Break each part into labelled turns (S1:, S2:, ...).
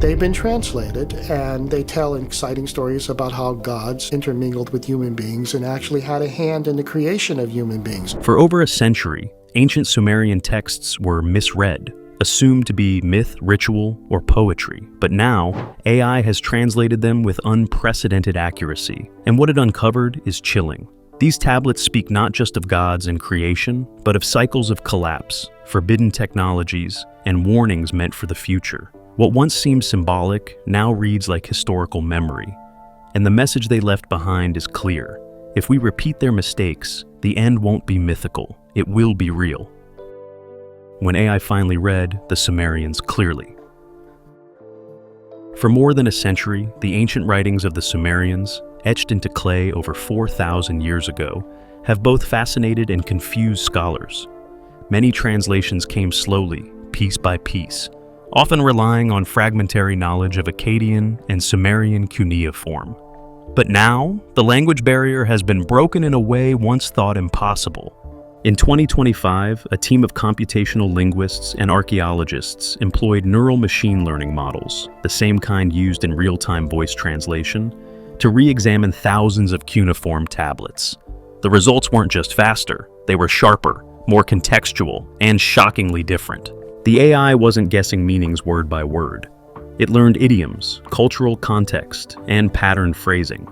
S1: They've been translated, and they tell exciting stories about how gods intermingled with human beings and actually had a hand in the creation of human beings.
S2: For over a century, ancient Sumerian texts were misread, assumed to be myth, ritual, or poetry. But now, AI has translated them with unprecedented accuracy, and what it uncovered is chilling. These tablets speak not just of gods and creation, but of cycles of collapse, forbidden technologies, and warnings meant for the future. What once seemed symbolic now reads like historical memory, and the message they left behind is clear. If we repeat their mistakes, the end won't be mythical, it will be real. When AI finally read the Sumerians clearly. For more than a century, the ancient writings of the Sumerians, etched into clay over 4,000 years ago, have both fascinated and confused scholars. Many translations came slowly, piece by piece, often relying on fragmentary knowledge of Akkadian and Sumerian cuneiform. But now, the language barrier has been broken in a way once thought impossible. In 2025, a team of computational linguists and archaeologists employed neural machine learning models, the same kind used in real-time voice translation, to re-examine thousands of cuneiform tablets. The results weren't just faster, they were sharper, more contextual, and shockingly different. The AI wasn't guessing meanings word by word. It learned idioms, cultural context, and pattern phrasing.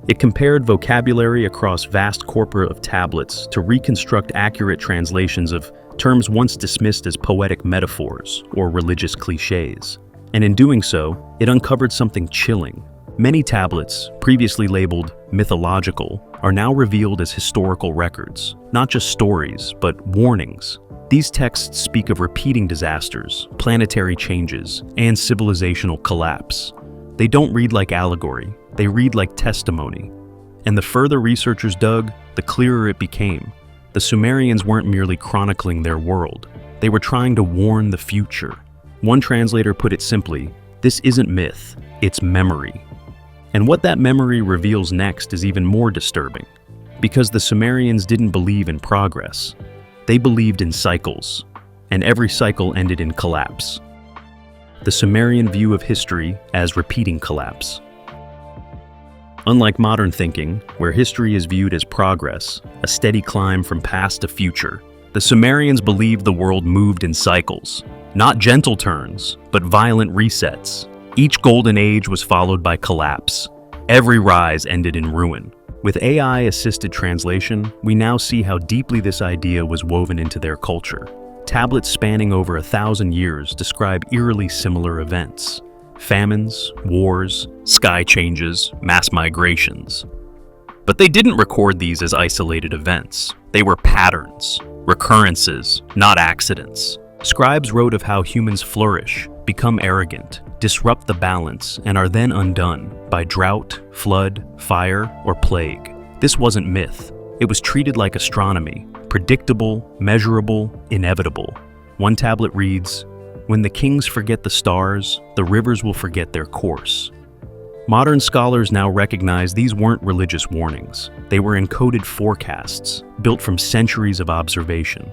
S2: It compared vocabulary across vast corpora of tablets to reconstruct accurate translations of terms once dismissed as poetic metaphors or religious cliches. And in doing so, it uncovered something chilling. Many tablets, previously labeled mythological, are now revealed as historical records, not just stories, but warnings. These texts speak of repeating disasters, planetary changes, and civilizational collapse. They don't read like allegory, they read like testimony. And the further researchers dug, the clearer it became. The Sumerians weren't merely chronicling their world, they were trying to warn the future. One translator put it simply, "This isn't myth, it's memory." And what that memory reveals next is even more disturbing, because the Sumerians didn't believe in progress. They believed in cycles, and every cycle ended in collapse. The Sumerian view of history as repeating collapse. Unlike modern thinking, where history is viewed as progress, a steady climb from past to future, the Sumerians believed the world moved in cycles, not gentle turns, but violent resets. Each golden age was followed by collapse. Every rise ended in ruin. With AI-assisted translation, we now see how deeply this idea was woven into their culture. Tablets spanning over 1,000 years describe eerily similar events. Famines, wars, sky changes, mass migrations. But they didn't record these as isolated events. They were patterns, recurrences, not accidents. Scribes wrote of how humans flourish, become arrogant, disrupt the balance, and are then undone by drought, flood, fire, or plague. This wasn't myth. It was treated like astronomy, predictable, measurable, inevitable. One tablet reads, "When the kings forget the stars, the rivers will forget their course." Modern scholars now recognize these weren't religious warnings. They were encoded forecasts, built from centuries of observation.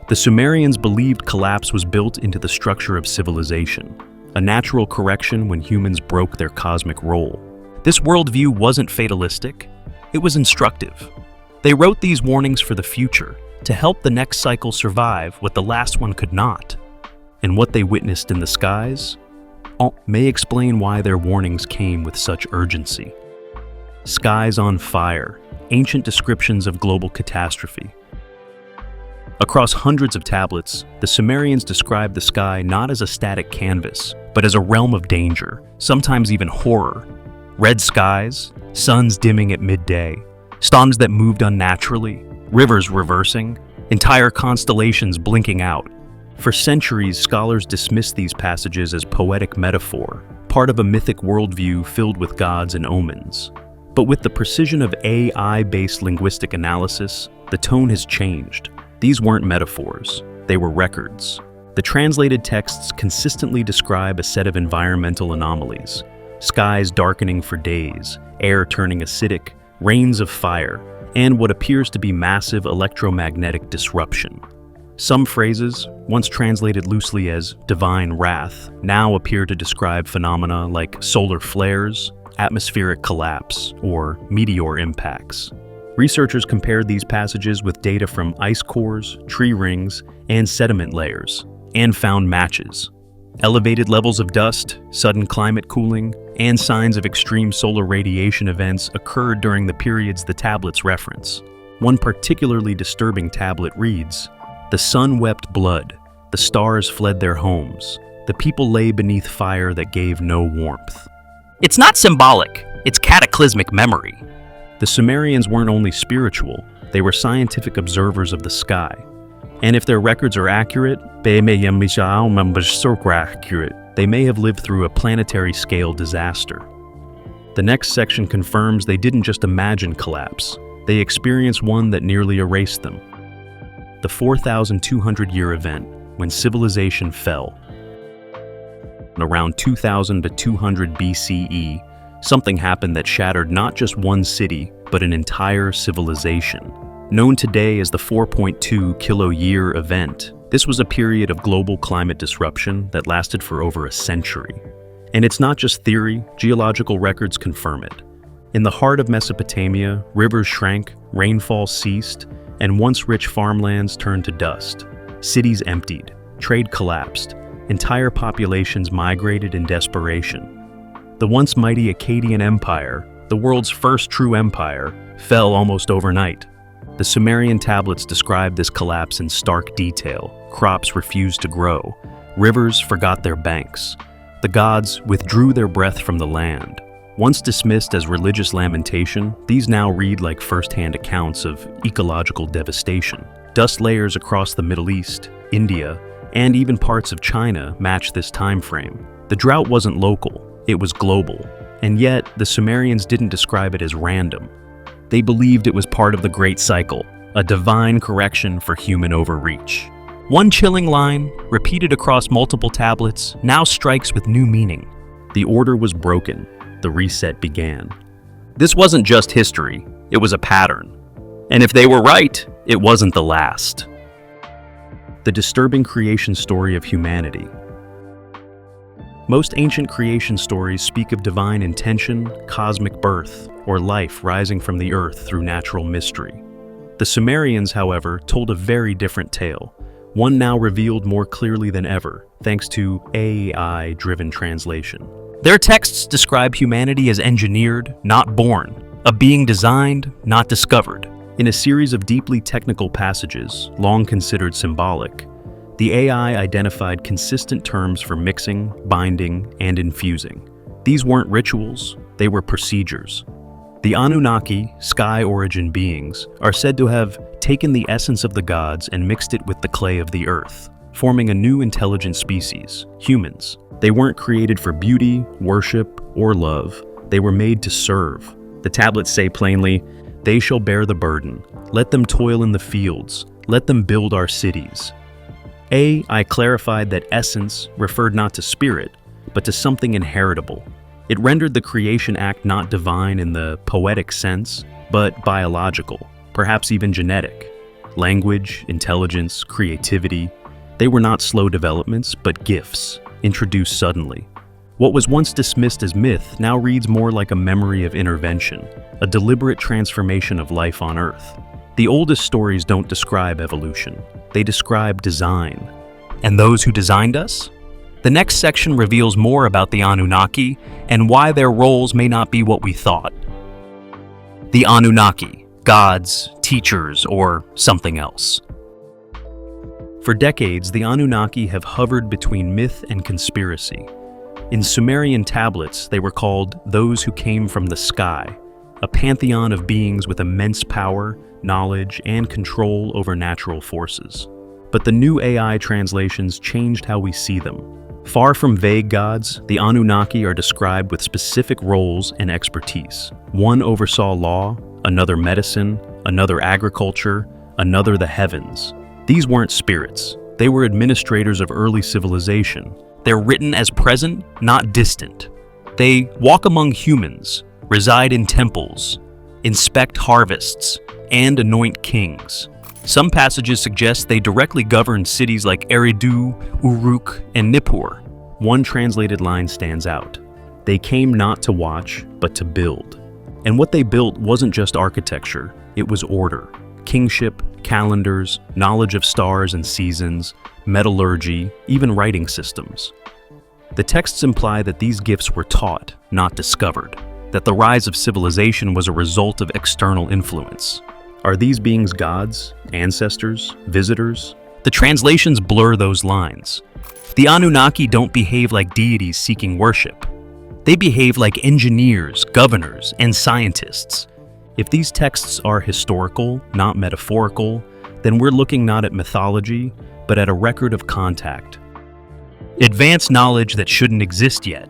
S2: The Sumerians believed collapse was built into the structure of civilization, a natural correction when humans broke their cosmic role. This worldview wasn't fatalistic, it was instructive. They wrote these warnings for the future, to help the next cycle survive what the last one could not. And what they witnessed in the skies may explain why their warnings came with such urgency. Skies on fire, ancient descriptions of global catastrophe. Across hundreds of tablets, the Sumerians described the sky not as a static canvas, but as a realm of danger, sometimes even horror. Red skies, suns dimming at midday, storms that moved unnaturally, rivers reversing, entire constellations blinking out. For centuries, scholars dismissed these passages as poetic metaphor, part of a mythic worldview filled with gods and omens. But with the precision of AI-based linguistic analysis, the tone has changed. These weren't metaphors, they were records. The translated texts consistently describe a set of environmental anomalies. Skies darkening for days, air turning acidic, rains of fire, and what appears to be massive electromagnetic disruption. Some phrases, once translated loosely as divine wrath, now appear to describe phenomena like solar flares, atmospheric collapse, or meteor impacts. Researchers compared these passages with data from ice cores, tree rings, and sediment layers, and found matches. Elevated levels of dust, sudden climate cooling, and signs of extreme solar radiation events occurred during the periods the tablets reference. One particularly disturbing tablet reads, "The sun wept blood, the stars fled their homes, the people lay beneath fire that gave no warmth." It's not symbolic, it's cataclysmic memory. The Sumerians weren't only spiritual, they were scientific observers of the sky. And if their records are accurate, they may have lived through a planetary-scale disaster. The next section confirms they didn't just imagine collapse, they experienced one that nearly erased them. The 4,200-year event, when civilization fell. Around 2000 to 200 BCE, something happened that shattered not just one city, but an entire civilization. Known today as the 4.2 kilo-year event, this was a period of global climate disruption that lasted for over a century. And it's not just theory, geological records confirm it. In the heart of Mesopotamia, rivers shrank, rainfall ceased, and once rich farmlands turned to dust. Cities emptied, trade collapsed, entire populations migrated in desperation. The once mighty Akkadian Empire, the world's first true empire, fell almost overnight. The Sumerian tablets describe this collapse in stark detail. Crops refused to grow. Rivers forgot their banks. The gods withdrew their breath from the land. Once dismissed as religious lamentation, these now read like first-hand accounts of ecological devastation. Dust layers across the Middle East, India, and even parts of China match this time frame. The drought wasn't local, it was global. And yet, the Sumerians didn't describe it as random. They believed it was part of the Great Cycle, a divine correction for human overreach. One chilling line, repeated across multiple tablets, now strikes with new meaning. The order was broken. The reset began. This wasn't just history, it was a pattern. And if they were right, it wasn't the last. The disturbing creation story of humanity. Most ancient creation stories speak of divine intention, cosmic birth, or life rising from the earth through natural mystery. The Sumerians, however, told a very different tale, one now revealed more clearly than ever, thanks to AI-driven translation. Their texts describe humanity as engineered, not born, a being designed, not discovered. In a series of deeply technical passages, long considered symbolic, the AI identified consistent terms for mixing, binding, and infusing. These weren't rituals, they were procedures. The Anunnaki, sky-origin beings, are said to have taken the essence of the gods and mixed it with the clay of the earth, forming a new intelligent species, humans. They weren't created for beauty, worship, or love. They were made to serve. The tablets say plainly, "They shall bear the burden. Let them toil in the fields. Let them build our cities." I clarified that essence referred not to spirit, but to something inheritable. It rendered the creation act not divine in the poetic sense, but biological, perhaps even genetic. Language, intelligence, creativity, they were not slow developments, but gifts, introduced suddenly. What was once dismissed as myth now reads more like a memory of intervention, a deliberate transformation of life on Earth. The oldest stories don't describe evolution, they describe design. And those who designed us? The next section reveals more about the Anunnaki and why their roles may not be what we thought. The Anunnaki, gods, teachers, or something else. For decades, the Anunnaki have hovered between myth and conspiracy. In Sumerian tablets, they were called those who came from the sky, a pantheon of beings with immense power, knowledge, and control over natural forces. But the new AI translations changed how we see them. Far from vague gods, the Anunnaki are described with specific roles and expertise. One oversaw law, another medicine, another agriculture, another the heavens. These weren't spirits. They were administrators of early civilization. They're written as present, not distant. They walk among humans, reside in temples, inspect harvests, and anoint kings. Some passages suggest they directly governed cities like Eridu, Uruk, and Nippur. One translated line stands out. They came not to watch, but to build. And what they built wasn't just architecture, it was order. Kingship, calendars, knowledge of stars and seasons, metallurgy, even writing systems. The texts imply that these gifts were taught, not discovered, that the rise of civilization was a result of external influence. Are these beings gods, ancestors, visitors? The translations blur those lines. The Anunnaki don't behave like deities seeking worship. They behave like engineers, governors, and scientists. If these texts are historical, not metaphorical, then we're looking not at mythology, but at a record of contact. Advanced knowledge that shouldn't exist yet.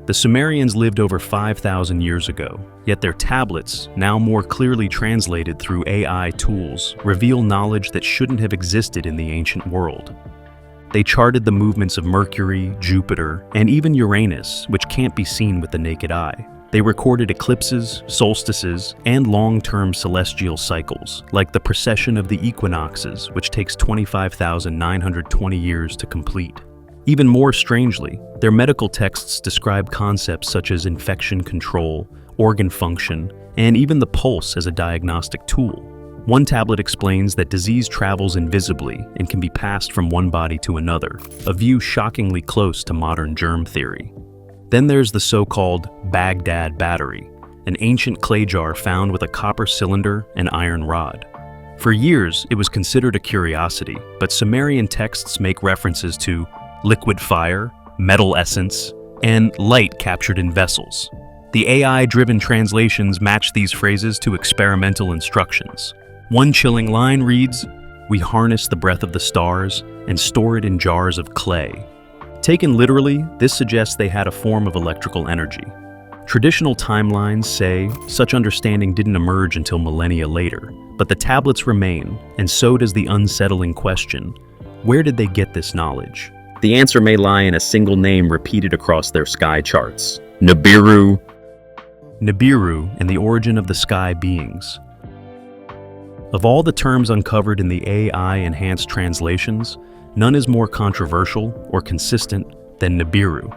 S2: The Sumerians lived over 5,000 years ago, yet their tablets, now more clearly translated through AI tools, reveal knowledge that shouldn't have existed in the ancient world. They charted the movements of Mercury, Jupiter, and even Uranus, which can't be seen with the naked eye. They recorded eclipses, solstices, and long-term celestial cycles, like the precession of the equinoxes, which takes 25,920 years to complete. Even more strangely, their medical texts describe concepts such as infection control, organ function, and even the pulse as a diagnostic tool. One tablet explains that disease travels invisibly and can be passed from one body to another, a view shockingly close to modern germ theory. Then there's the so-called Baghdad battery, an ancient clay jar found with a copper cylinder and iron rod. For years, it was considered a curiosity, but Sumerian texts make references to liquid fire, metal essence, and light captured in vessels. The AI-driven translations match these phrases to experimental instructions. One chilling line reads, "We harness the breath of the stars and store it in jars of clay." Taken literally, this suggests they had a form of electrical energy. Traditional timelines say such understanding didn't emerge until millennia later, but the tablets remain, and so does the unsettling question, where did they get this knowledge? The answer may lie in a single name repeated across their sky charts: Nibiru. Nibiru and the origin of the sky beings. Of all the terms uncovered in the AI-enhanced translations, none is more controversial or consistent than Nibiru.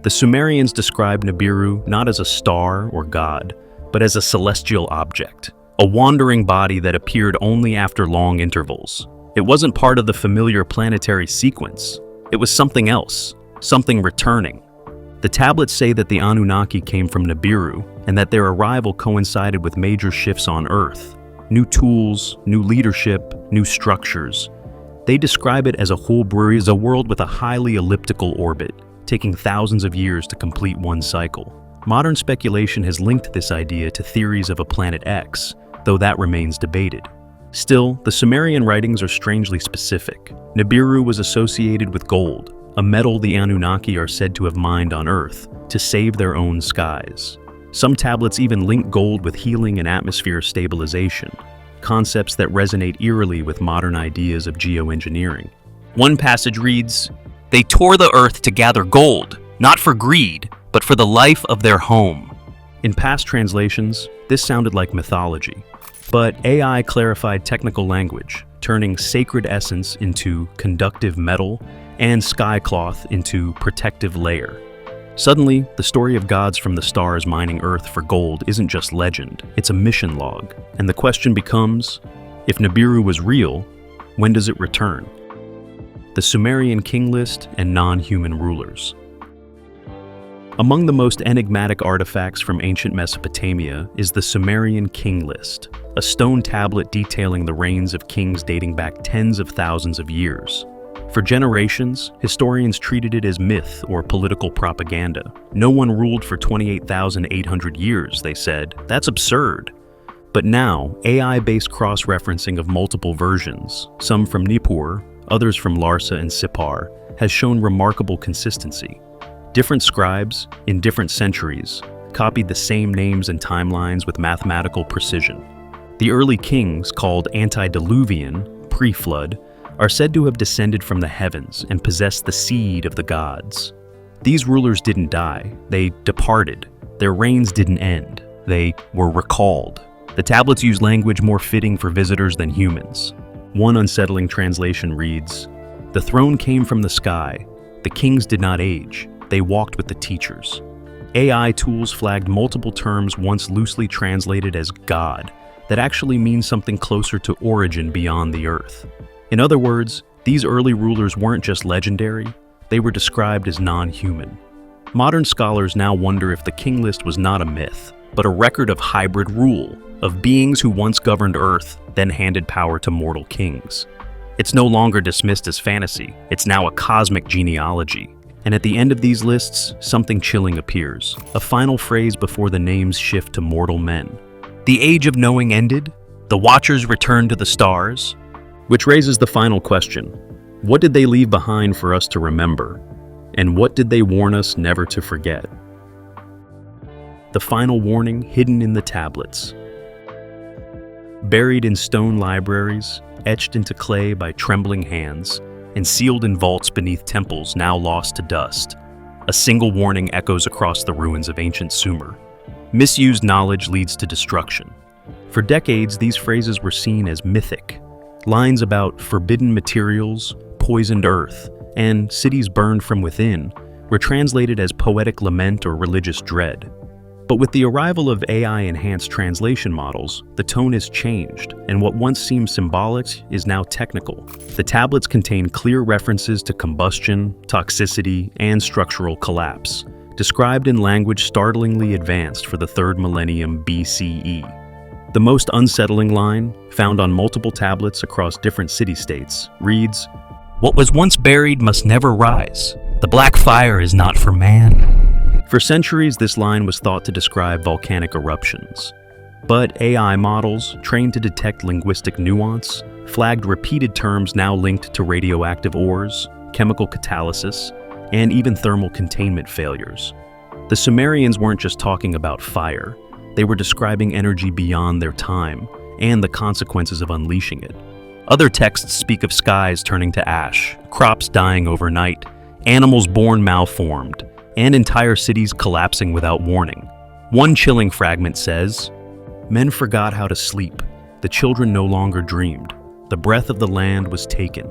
S2: The Sumerians described Nibiru not as a star or god, but as a celestial object, a wandering body that appeared only after long intervals. It wasn't part of the familiar planetary sequence. It was something else, something returning. The tablets say that the Anunnaki came from Nibiru and that their arrival coincided with major shifts on Earth. New tools, new leadership, new structures. They describe it as a world with a highly elliptical orbit, taking thousands of years to complete one cycle. Modern speculation has linked this idea to theories of a planet X, though that remains debated. Still, the Sumerian writings are strangely specific. Nibiru was associated with gold, a metal the Anunnaki are said to have mined on Earth to save their own skies. Some tablets even link gold with healing and atmosphere stabilization, concepts that resonate eerily with modern ideas of geoengineering. One passage reads, "They tore the earth to gather gold, not for greed, but for the life of their home." In past translations, this sounded like mythology, but AI clarified technical language, turning sacred essence into conductive metal and skycloth into protective layer. Suddenly, the story of gods from the stars mining Earth for gold isn't just legend, it's a mission log. And the question becomes, if Nibiru was real, when does it return? The Sumerian king list and non-human rulers. Among the most enigmatic artifacts from ancient Mesopotamia is the Sumerian king list, a stone tablet detailing the reigns of kings dating back tens of thousands of years. For generations, historians treated it as myth or political propaganda. No one ruled for 28,800 years, they said. That's absurd. But now, AI-based cross-referencing of multiple versions, some from Nippur, others from Larsa and Sippar, has shown remarkable consistency. Different scribes, in different centuries, copied the same names and timelines with mathematical precision. The early kings, called antediluvian, pre-flood, are said to have descended from the heavens and possessed the seed of the gods. These rulers didn't die, they departed. Their reigns didn't end, they were recalled. The tablets use language more fitting for visitors than humans. One unsettling translation reads, "The throne came from the sky. The kings did not age. They walked with the teachers." AI tools flagged multiple terms once loosely translated as God that actually mean something closer to origin beyond the earth. In other words, these early rulers weren't just legendary, they were described as non-human. Modern scholars now wonder if the king list was not a myth, but a record of hybrid rule, of beings who once governed Earth, then handed power to mortal kings. It's no longer dismissed as fantasy, it's now a cosmic genealogy. And at the end of these lists, something chilling appears, a final phrase before the names shift to mortal men. The age of knowing ended, the Watchers returned to the stars. Which raises the final question. What did they leave behind for us to remember? And what did they warn us never to forget? The final warning hidden in the tablets. Buried in stone libraries, etched into clay by trembling hands, and sealed in vaults beneath temples now lost to dust, a single warning echoes across the ruins of ancient Sumer. Misused knowledge leads to destruction. For decades, these phrases were seen as mythic. Lines about forbidden materials, poisoned earth, and cities burned from within were translated as poetic lament or religious dread. But with the arrival of AI-enhanced translation models, the tone has changed, and what once seemed symbolic is now technical. The tablets contain clear references to combustion, toxicity, and structural collapse, described in language startlingly advanced for the 3rd millennium BCE. The most unsettling line, found on multiple tablets across different city-states, reads, "What was once buried must never rise. The black fire is not for man." For centuries, this line was thought to describe volcanic eruptions. But AI models, trained to detect linguistic nuance, flagged repeated terms now linked to radioactive ores, chemical catalysis, and even thermal containment failures. The Sumerians weren't just talking about fire. They were describing energy beyond their time and the consequences of unleashing it. Other texts speak of skies turning to ash, crops dying overnight, animals born malformed, and entire cities collapsing without warning. One chilling fragment says, "Men forgot how to sleep. The children no longer dreamed. The breath of the land was taken."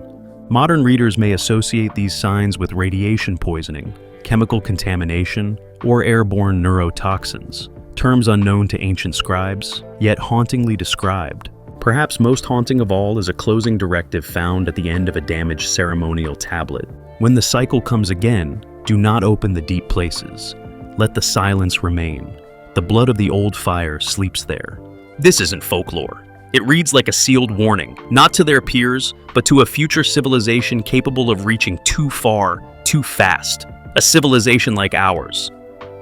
S2: Modern readers may associate these signs with radiation poisoning, chemical contamination, or airborne neurotoxins, terms unknown to ancient scribes, yet hauntingly described. Perhaps most haunting of all is a closing directive found at the end of a damaged ceremonial tablet. When the cycle comes again, do not open the deep places. Let the silence remain. The blood of the old fire sleeps there. This isn't folklore. It reads like a sealed warning, not to their peers, but to a future civilization capable of reaching too far, too fast. A civilization like ours.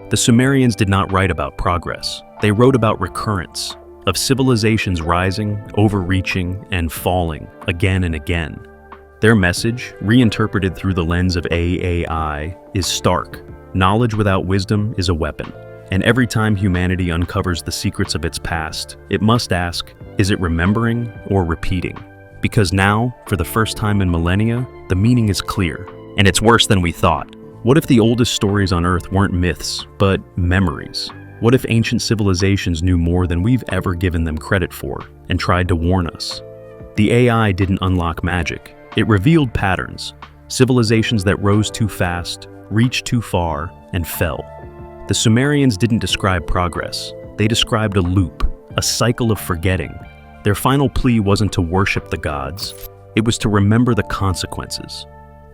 S2: The Sumerians did not write about progress. They wrote about recurrence, of civilizations rising, overreaching, and falling again and again. Their message, reinterpreted through the lens of AI, is stark. Knowledge without wisdom is a weapon. And every time humanity uncovers the secrets of its past, it must ask, is it remembering or repeating? Because now, for the first time in millennia, the meaning is clear, and it's worse than we thought. What if the oldest stories on Earth weren't myths, but memories? What if ancient civilizations knew more than we've ever given them credit for, and tried to warn us? The AI didn't unlock magic. It revealed patterns, civilizations that rose too fast, reached too far, and fell. The Sumerians didn't describe progress. They described a loop, a cycle of forgetting. Their final plea wasn't to worship the gods. It was to remember the consequences.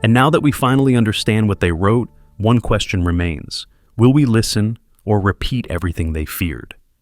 S2: And now that we finally understand what they wrote, one question remains. Will we listen or repeat everything they feared?